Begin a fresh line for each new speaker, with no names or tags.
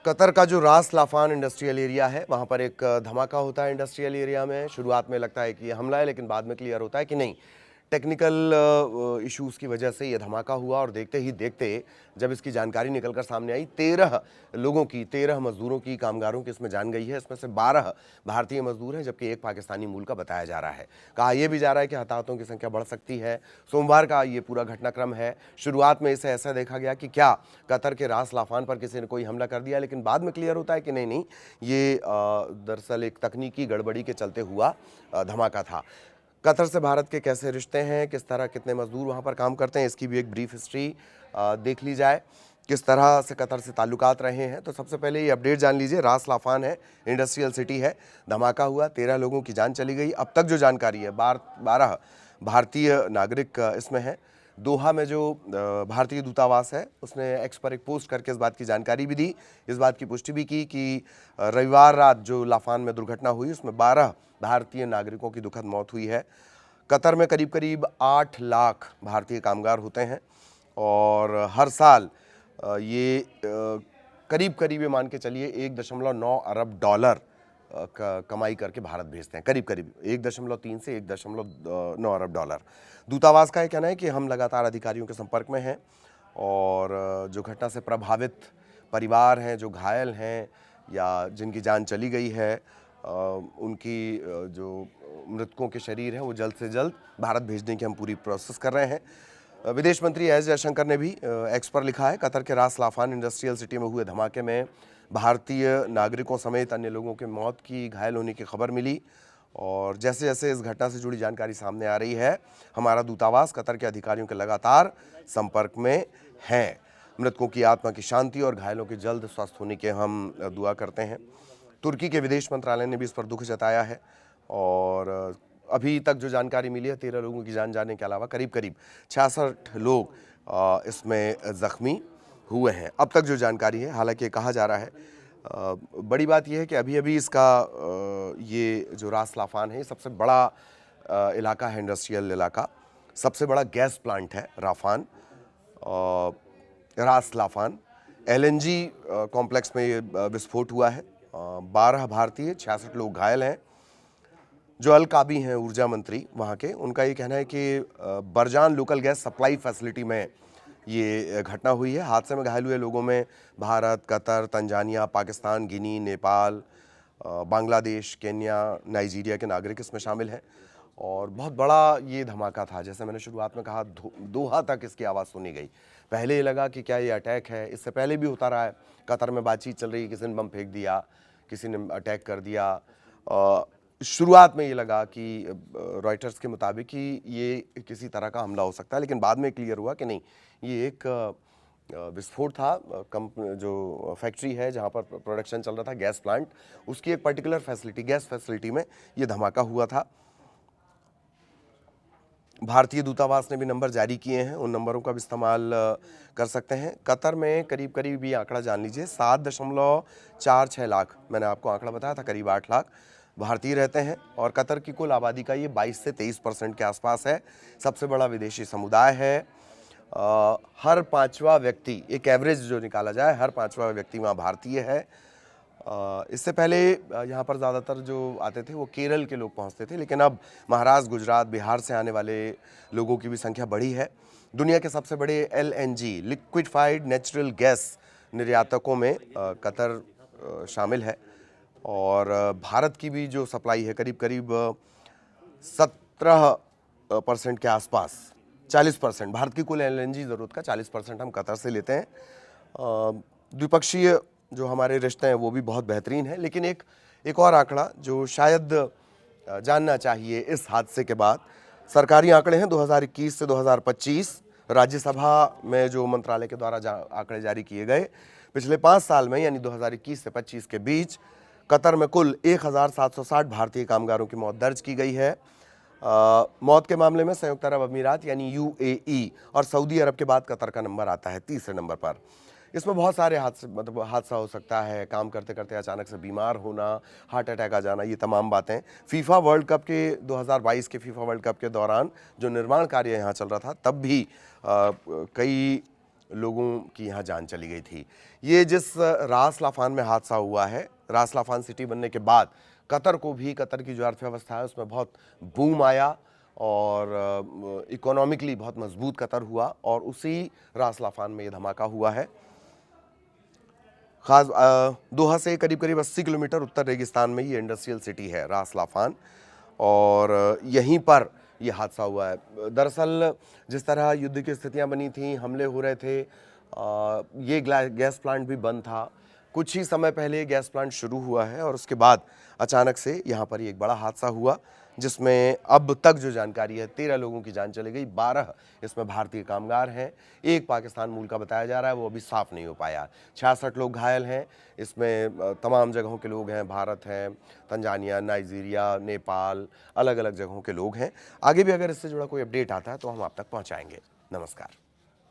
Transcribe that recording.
Qatar का जो रास लाफान इंडस्ट्रियल एरिया है, वहाँ पर एक धमाका होता है इंडस्ट्रियल एरिया में। शुरुआत में लगता है कि ये हमला है, लेकिन बाद में क्लियर होता है कि नहीं, टेक्निकल इश्यूज़ की वजह से ये धमाका हुआ। और देखते ही देखते जब इसकी जानकारी निकलकर सामने आई, 13 लोगों की, 13 मज़दूरों की, कामगारों की इसमें जान गई है। इसमें से 12 भारतीय मज़दूर हैं, जबकि एक पाकिस्तानी मूल का बताया जा रहा है। कहा यह भी जा रहा है कि हताहतों की संख्या बढ़ सकती है। सोमवार का ये पूरा घटनाक्रम है। शुरुआत में इसे ऐसा देखा गया कि क्या कतर के रास लाफान पर किसी ने कोई हमला कर दिया, लेकिन बाद में क्लियर होता है कि नहीं नहीं, ये दरअसल एक तकनीकी गड़बड़ी के चलते हुआ धमाका था। कतर से भारत के कैसे रिश्ते हैं, किस तरह कितने मजदूर वहाँ पर काम करते हैं, इसकी भी एक ब्रीफ हिस्ट्री देख ली जाए। किस तरह से कतर से ताल्लुकात रहे हैं, तो सबसे पहले ये अपडेट जान लीजिए। रास लाफान है, इंडस्ट्रियल सिटी है, धमाका हुआ, 13 लोगों की जान चली गई। अब तक जो जानकारी है, 12 भारतीय नागरिक इसमें हैं। दोहा में जो भारतीय दूतावास है, उसने एक्स पर एक पोस्ट करके इस बात की जानकारी भी दी, इस बात की पुष्टि भी की कि रविवार रात जो लाफान में दुर्घटना हुई, उसमें 12 भारतीय नागरिकों की दुखद मौत हुई है। कतर में करीब करीब 8 लाख भारतीय कामगार होते हैं और हर साल ये करीब करीब ये मान के चलिए 1.9 अरब डॉलर कमाई करके भारत भेजते हैं। करीब करीब 1.3 से 1.9 अरब डॉलर। दूतावास का ये कहना है कि हम लगातार अधिकारियों के संपर्क में हैं और जो घटना से प्रभावित परिवार हैं, जो घायल हैं या जिनकी जान चली गई है, उनकी जो मृतकों के शरीर हैं, वो जल्द से जल्द भारत भेजने की हम पूरी प्रोसेस कर रहे हैं। विदेश मंत्री एस जयशंकर ने भी एक्स पर लिखा है, कतर के रास लाफान इंडस्ट्रियल सिटी में हुए धमाके में भारतीय नागरिकों समेत अन्य लोगों के मौत की, घायल होने की खबर मिली। और जैसे जैसे इस घटना से जुड़ी जानकारी सामने आ रही है, हमारा दूतावास कतर के अधिकारियों के लगातार संपर्क में है। मृतकों की आत्मा की शांति और घायलों के जल्द स्वस्थ होने के हम दुआ करते हैं। तुर्की के विदेश मंत्रालय ने भी इस पर दुख जताया है और अभी तक जो जानकारी मिली है, 13 लोगों की जान जाने के अलावा करीब करीब 66 लोग इसमें ज़ख्मी हुए हैं। अब तक जो जानकारी है, हालांकि कहा जा रहा है, बड़ी बात यह है कि अभी अभी इसका ये जो रास लाफान है, सबसे बड़ा इलाका है, इंडस्ट्रियल इलाका, सबसे बड़ा गैस प्लांट है राफान, रास लाफान। LNG कॉम्प्लेक्स में ये विस्फोट हुआ है। 12 भारतीय, 66 लोग घायल हैं। जो अल काबी हैं ऊर्जा मंत्री वहाँ के, उनका ये कहना है कि बरजान लोकल गैस सप्लाई फैसिलिटी में ये घटना हुई है। हादसे में घायल हुए लोगों में भारत, कतर, तंजानिया, पाकिस्तान, गिनी, नेपाल, बांग्लादेश, केन्या, नाइजीरिया के नागरिक इसमें शामिल हैं। और बहुत बड़ा ये धमाका था। जैसे मैंने शुरुआत में कहा, दोहा तक इसकी आवाज़ सुनी गई। पहले ये लगा कि क्या ये अटैक है, इससे पहले भी होता रहा है। कतर में बातचीत चल रही है, किसी ने बम फेंक दिया, किसी ने अटैक कर दिया। शुरुआत में ये लगा कि रॉयटर्स के मुताबिक कि ये किसी तरह का हमला हो सकता है, लेकिन बाद में क्लियर हुआ कि नहीं, ये एक विस्फोट था। जो फैक्ट्री है जहाँ पर प्रोडक्शन चल रहा था, गैस प्लांट, उसकी एक पर्टिकुलर फैसिलिटी, गैस फैसिलिटी में ये धमाका हुआ था। भारतीय दूतावास ने भी नंबर जारी किए हैं, उन नंबरों का भी इस्तेमाल कर सकते हैं। कतर में करीब करीब ये आंकड़ा जान लीजिए, 7.46 लाख, मैंने आपको आंकड़ा बताया था, करीब 8 लाख भारतीय रहते हैं और कतर की कुल आबादी का ये 22 से 23% के आसपास है। सबसे बड़ा विदेशी समुदाय है। हर 5वां व्यक्ति, एक एवरेज जो निकाला जाए, हर 5वां व्यक्ति वहाँ भारतीय है। इससे पहले यहाँ पर ज़्यादातर जो आते थे वो केरल के लोग पहुँचते थे, लेकिन अब महाराष्ट्र, गुजरात, बिहार से आने वाले लोगों की भी संख्या बढ़ी है। दुनिया के सबसे बड़े LNG, लिक्विफाइड नेचुरल गैस निर्यातकों में कतर शामिल है और भारत की भी जो सप्लाई है, करीब करीब 17% के आसपास, 40%, भारत की कुल LNG ज़रूरत का 40% हम कतर से लेते हैं। द्विपक्षीय जो हमारे रिश्ते हैं वो भी बहुत बेहतरीन है। लेकिन एक और आंकड़ा जो शायद जानना चाहिए इस हादसे के बाद, सरकारी आंकड़े हैं 2021 से 2025, राज्यसभा में जो मंत्रालय के द्वारा आंकड़े जारी किए गए, पिछले 5 साल में, यानी 2021 से 25 के बीच कतर में कुल 1760 भारतीय कामगारों की मौत दर्ज की गई है। मौत के मामले में संयुक्त अरब अमीरात यानी UAE और सऊदी अरब के बाद कतर का नंबर आता है तीसरे नंबर पर। इसमें बहुत सारे हादसा हो सकता है, काम करते करते अचानक से बीमार होना, हार्ट अटैक आ जाना, ये तमाम बातें। फीफा वर्ल्ड कप के 2022 के फीफा वर्ल्ड कप के दौरान जो निर्माण कार्य यहाँ चल रहा था, तब भी कई लोगों की यहाँ जान चली गई थी। ये जिस रास लाफान में हादसा हुआ है, रास लाफान सिटी बनने के बाद कतर को भी, कतर की जो अर्थव्यवस्था है उसमें बहुत बूम आया और इकोनॉमिकली बहुत मजबूत कतर हुआ और उसी रास लाफान में ये धमाका हुआ है। खास दोहा से करीब करीब 80 किलोमीटर उत्तर रेगिस्तान में ये इंडस्ट्रियल सिटी है रास लाफान, और यहीं पर ये हादसा हुआ है। दरअसल जिस तरह युद्ध की स्थितियां बनी थी, हमले हो रहे थे, ये गैस प्लांट भी बंद था। कुछ ही समय पहले गैस प्लांट शुरू हुआ है और उसके बाद अचानक से यहाँ पर एक बड़ा हादसा हुआ, जिसमें अब तक जो जानकारी है 13 लोगों की जान चली गई, 12 इसमें भारतीय कामगार हैं, एक पाकिस्तान मूल का बताया जा रहा है, वो अभी साफ नहीं हो पाया। 66 लोग घायल हैं, इसमें तमाम जगहों के लोग हैं, भारत हैं, तंजानिया, नाइजीरिया, नेपाल, अलग अलग जगहों के लोग हैं। आगे भी अगर इससे जुड़ा कोई अपडेट आता है तो हम आप तक पहुँचाएंगे। नमस्कार।